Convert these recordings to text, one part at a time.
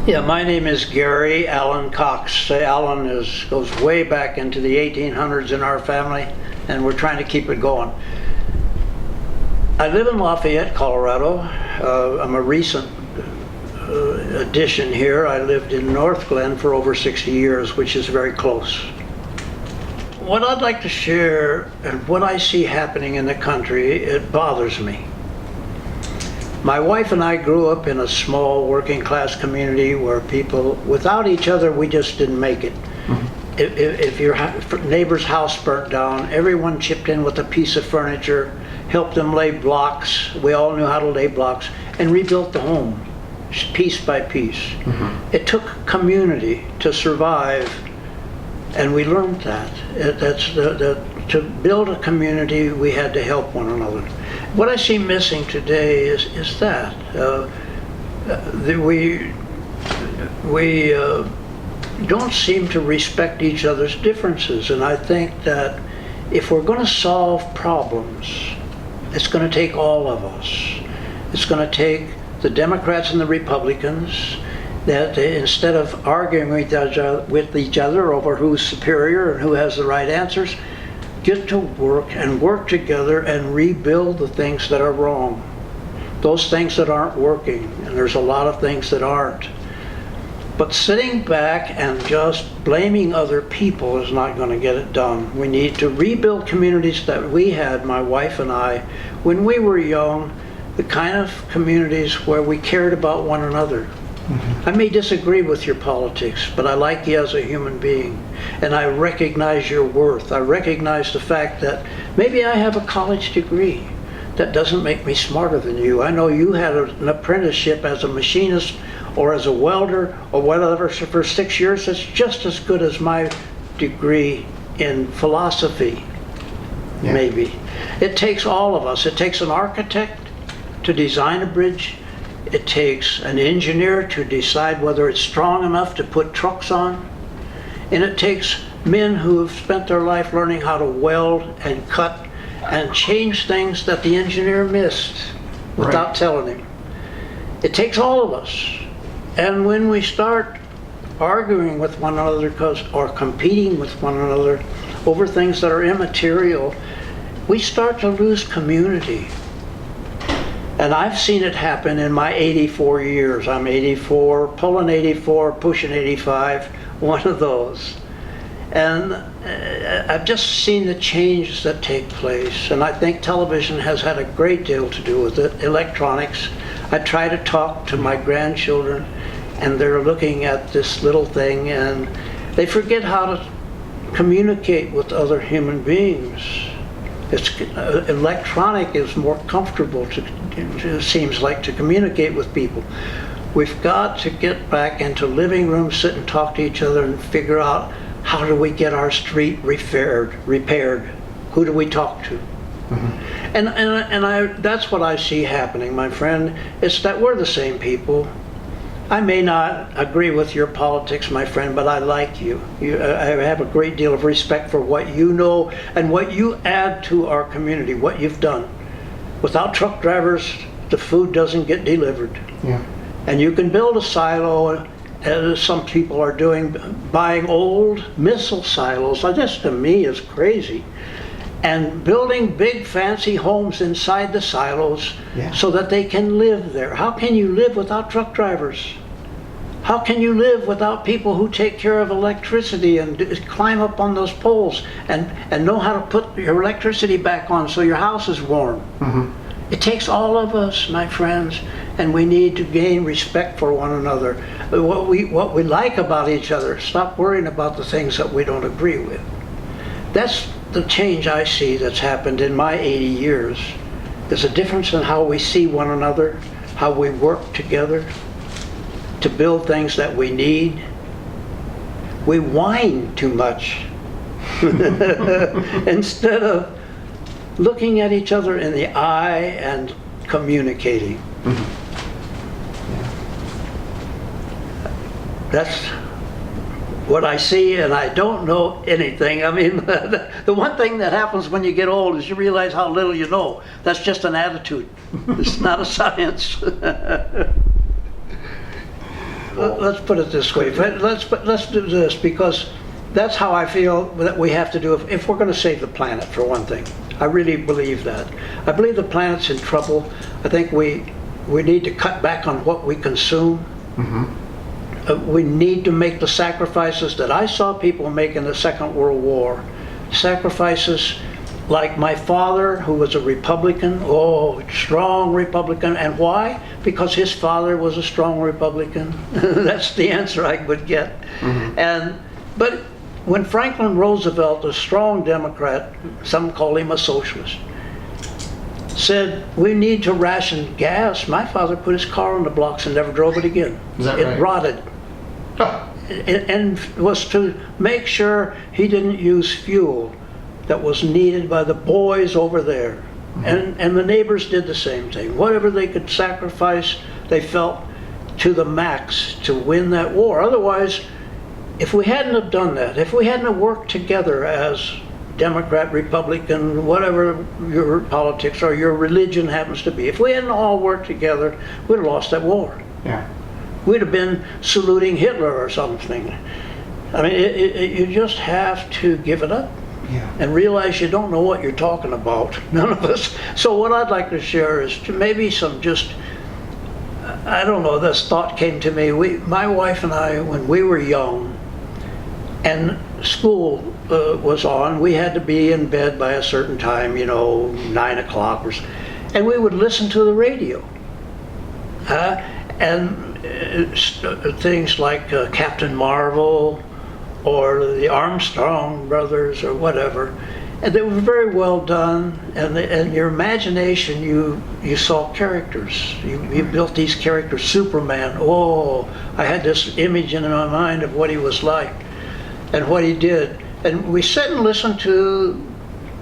Yeah, my name is Gary Allen Cox. Allen goes way back into the 1800s in our family, and we're trying to keep it going. I live in Lafayette, Colorado. I'm a recent addition here. I lived in North Glen for over 60 years, which is very close. What I'd like to share and what I see happening in the country, it bothers me. My wife and I grew up in a small working class community where people, without each other, we just didn't make it. Mm-hmm. If your neighbor's house burnt down, everyone chipped in with a piece of furniture, helped them lay blocks. We all knew how to lay blocks and rebuilt the home piece by piece. Mm-hmm. It took community to survive, and we learned that. To build a community, we had to help one another. What I see missing today is that we don't seem to respect each other's differences, and I think that if we're going to solve problems, it's going to take all of us. It's going to take the Democrats and the Republicans, that instead of arguing with each other over who's superior and who has the right answers, get to work and work together and rebuild the things that are wrong. Those things that aren't working, and there's a lot of things that aren't. But sitting back and just blaming other people is not going to get it done. We need to rebuild communities that we had, my wife and I, when we were young, the kind of communities where we cared about one another. Mm-hmm. I may disagree with your politics, but I like you as a human being, and I recognize your worth. I recognize the fact that maybe I have a college degree. That doesn't make me smarter than you. I know you had an apprenticeship as a machinist or as a welder or whatever for 6 years. That's just as good as my degree in philosophy, yeah. Maybe. It takes all of us. It takes an architect to design a bridge. It takes an engineer to decide whether it's strong enough to put trucks on. And it takes men who have spent their life learning how to weld and cut and change things that the engineer missed without telling him. It takes all of us. And when we start arguing with one another or competing with one another over things that are immaterial, we start to lose community. And I've seen it happen in my 84 years. I'm 84, pulling 84, pushing 85, one of those. And I've just seen the changes that take place. And I think television has had a great deal to do with it, electronics. I try to talk to my grandchildren, and they're looking at this little thing, and they forget how to communicate with other human beings. Electronic is more comfortable it seems like, to communicate with people. We've got to get back into living rooms, sit and talk to each other and figure out how do we get our street repaired? Who do we talk to? Mm-hmm. And that's what I see happening, my friend. It's that we're the same people. I may not agree with your politics, my friend, but I like you. I have a great deal of respect for what you know and what you add to our community, what you've done. Without truck drivers, the food doesn't get delivered. Yeah. And you can build a silo, as some people are doing, buying old missile silos. This to me is crazy. And building big fancy homes inside the silos, yeah, so that they can live there. How can you live without truck drivers? How can you live without people who take care of electricity and climb up on those poles and know how to put your electricity back on so your house is warm? Mm-hmm. It takes all of us, my friends, and we need to gain respect for one another. What we like about each other, stop worrying about the things that we don't agree with. That's the change I see that's happened in my 80 years. There's a difference in how we see one another, how we work together to build things that we need. We whine too much instead of looking at each other in the eye and communicating. Mm-hmm. Yeah. That's what I see, and I don't know anything. I mean, the one thing that happens when you get old is you realize how little you know. That's just an attitude. It's not a science. people. Let's put it this way. Let's do this, because that's how I feel that we have to do if we're going to save the planet, for one thing. I really believe that. I believe the planet's in trouble. I think we need to cut back on what we consume. We need to make the sacrifices that I saw people make in the Second World War. Sacrifices like my father, who was a Republican, strong Republican. And why? Because his father was a strong Republican. That's the answer I would get. But when Franklin Roosevelt, a strong Democrat, some call him a socialist, said we need to ration gas, my father put his car on the blocks and never drove it again. Is that it right? rotted. And was to make sure he didn't use fuel that was needed by the boys over there. And the neighbors did the same thing. Whatever they could sacrifice, they felt to the max to win that war. Otherwise, if we hadn't have done that, if we hadn't have worked together as Democrat, Republican, whatever your politics or your religion happens to be, if we hadn't all worked together, we'd have lost that war. Yeah. We'd have been saluting Hitler or something. I mean, you just have to give it up. Yeah. And realize you don't know what you're talking about. None of us. So what I'd like to share is maybe some just, I don't know, this thought came to me. My wife and I, when we were young and school was on, we had to be in bed by a certain time, 9 o'clock or so, and we would listen to the radio. And things like Captain Marvel, or the Armstrong brothers, or whatever, and they were very well done. And your imagination, you saw characters. You built these characters. Superman. I had this image in my mind of what he was like, and what he did. And we sit and listen to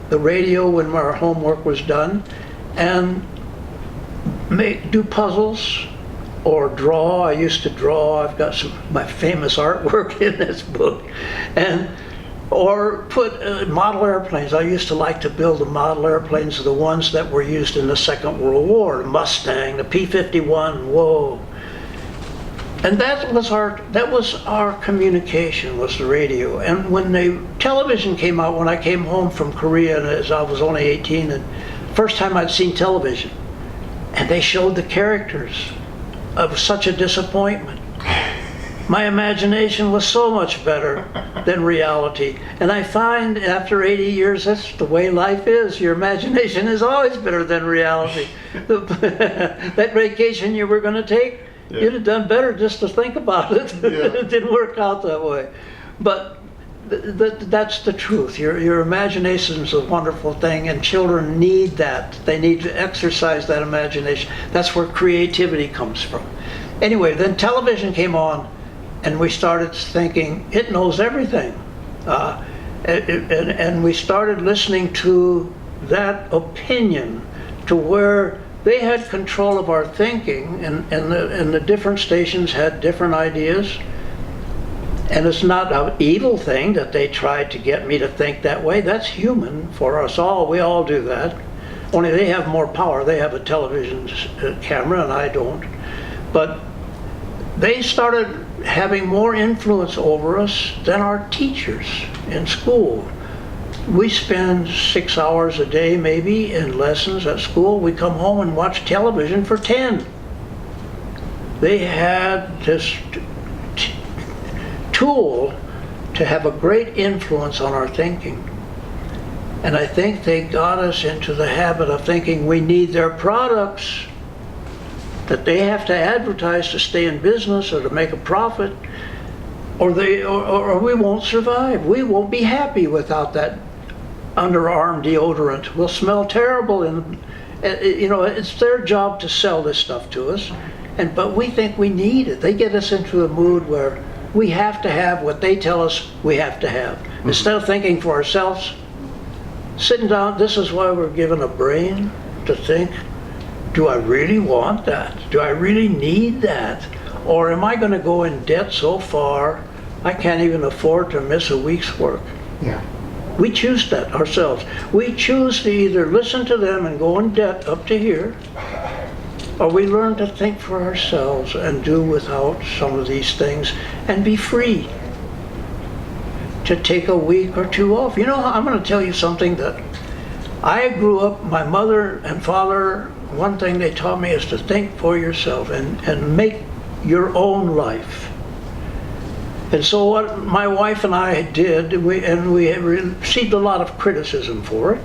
the radio when our homework was done, and do puzzles. Or draw. I used to draw. I've got my famous artwork in this book, or put model airplanes. I used to like to build the model airplanes, the ones that were used in the Second World War, the Mustang, the P-51. Whoa! And that was our communication, was the radio. And when the television came out, when I came home from Korea, and as I was only 18, and first time I'd seen television, and they showed the characters. Of such a disappointment. My imagination was so much better than reality. And I find after 80 years, that's the way life is. Your imagination is always better than reality. That vacation you were going to take, you'd have done better just to think about it. It didn't work out that way. But that's the truth. Your imagination is a wonderful thing, and children need that. They need to exercise that imagination. That's where creativity comes from. Anyway, then television came on, and we started thinking, it knows everything. And we started listening to that opinion, to where they had control of our thinking, and the different stations had different ideas. And it's not an evil thing that they tried to get me to think that way. That's human for us all. We all do that. Only they have more power. They have a television camera and I don't. But they started having more influence over us than our teachers in school. We spend 6 hours a day maybe in lessons at school. We come home and watch television for 10. They had this tool to have a great influence on our thinking. And I think they got us into the habit of thinking we need their products, that they have to advertise to stay in business or to make a profit, or we won't survive. We won't be happy without that underarm deodorant. We'll smell terrible, and it's their job to sell this stuff to us, but we think we need it. They get us into a mood where we have to have what they tell us we have to have. Instead of thinking for ourselves, sitting down, this is why we're given a brain to think, do I really want that? Do I really need that? Or am I going to go in debt so far I can't even afford to miss a week's work? Yeah. We choose that ourselves. We choose to either listen to them and go in debt up to here, or we learn to think for ourselves and do without some of these things and be free to take a week or two off. You know, I'm going to tell you something that I grew up, my mother and father, one thing they taught me is to think for yourself and make your own life. And so what my wife and I did, we received a lot of criticism for it.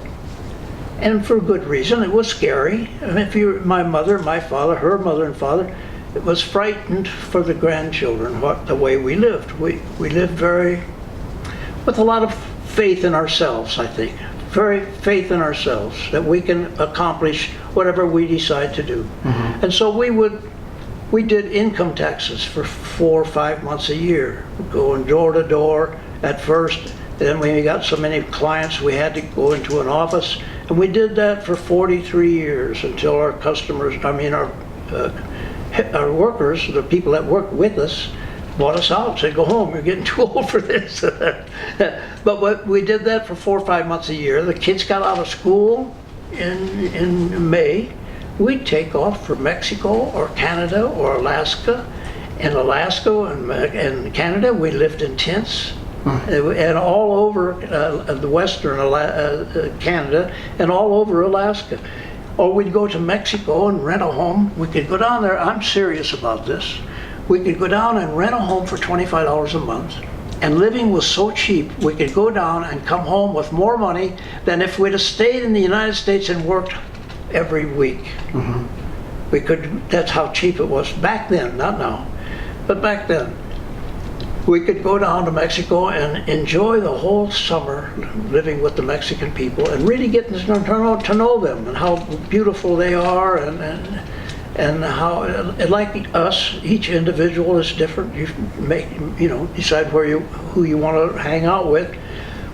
And for good reason. It was scary. I mean, if you, my mother, my father, her mother and father, it was frightened for the grandchildren, the way we lived. We lived with a lot of faith in ourselves, I think. Very faith in ourselves that we can accomplish whatever we decide to do. Mm-hmm. And so we did income taxes for 4 or 5 months a year, going door to door at first. Then when we got so many clients, we had to go into an office. And we did that for 43 years until our customers, our workers, the people that worked with us, bought us out and said, go home, you're getting too old for this. But we did that for 4 or 5 months a year. The kids got out of school in May. We'd take off for Mexico or Canada or Alaska. In Alaska and Canada, we lived in tents. And all over the western Canada and all over Alaska. Or we'd go to Mexico and rent a home. We could go down there, I'm serious about this. We could go down and rent a home for $25 a month. And living was so cheap, we could go down and come home with more money than if we'd have stayed in the United States and worked every week. Mm-hmm. That's how cheap it was back then, not now, but back then. We could go down to Mexico and enjoy the whole summer living with the Mexican people and really getting to know them and how beautiful they are and how, like us, each individual is different. You decide who you want to hang out with.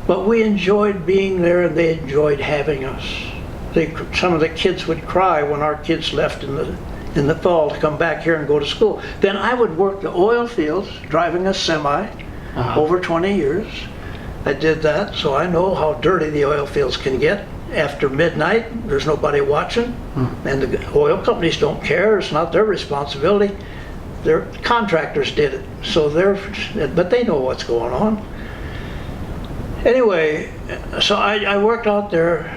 But we enjoyed being there and they enjoyed having us. Some of the kids would cry when our kids left in the fall to come back here and go to school. Then I would work the oil fields, driving a semi, over 20 years. I did that, so I know how dirty the oil fields can get. After midnight, there's nobody watching, and the oil companies don't care. It's not their responsibility. Their contractors did it, but they know what's going on. Anyway, so I worked out there,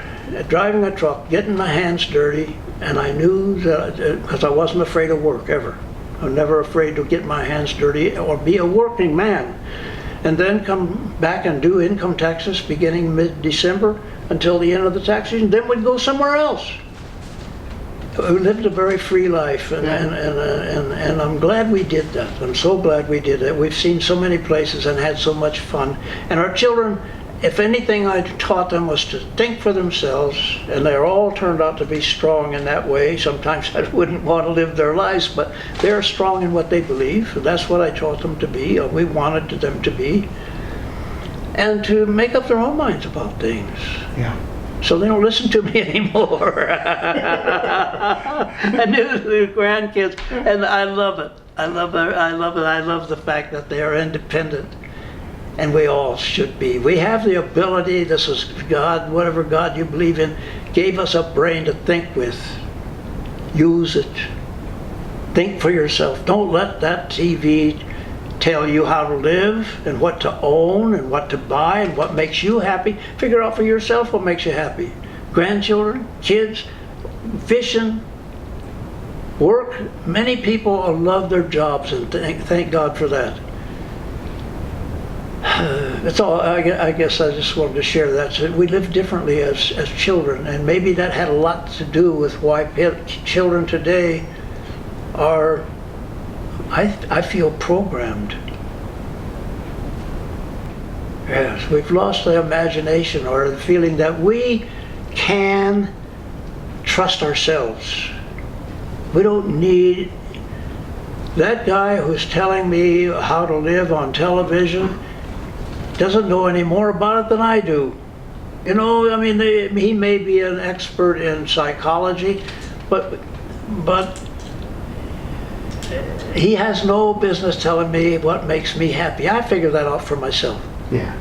driving a truck, getting my hands dirty. And I knew that, because I wasn't afraid of work ever. I'm never afraid to get my hands dirty or be a working man. And then come back and do income taxes beginning mid-December until the end of the tax season. Then we'd go somewhere else. We lived a very free life, and I'm glad we did that. I'm so glad we did it. We've seen so many places and had so much fun. And our children, if anything I taught them was to think for themselves, and they're all turned out to be strong in that way. Sometimes I wouldn't want to live their lives, but they're strong in what they believe. That's what I taught them to be, or we wanted them to be. And to make up their own minds about things. Yeah. So they don't listen to me anymore. And the grandkids, and I love it. I love it. I love the fact that they are independent. And we all should be. We have the ability, this is God, whatever God you believe in, gave us a brain to think with. Use it. Think for yourself. Don't let that TV tell you how to live and what to own and what to buy and what makes you happy. Figure out for yourself what makes you happy. Grandchildren, kids, fishing, work. Many people love their jobs and thank God for that. That's all. I guess I just wanted to share that. So we live differently as children, and maybe that had a lot to do with why children today are, I feel, programmed. Yes, we've lost the imagination or the feeling that we can trust ourselves. We don't need that guy who's telling me how to live on television. Doesn't know any more about it than I do. You know, I mean, he may be an expert in psychology, but he has no business telling me what makes me happy. I figure that out for myself. Yeah.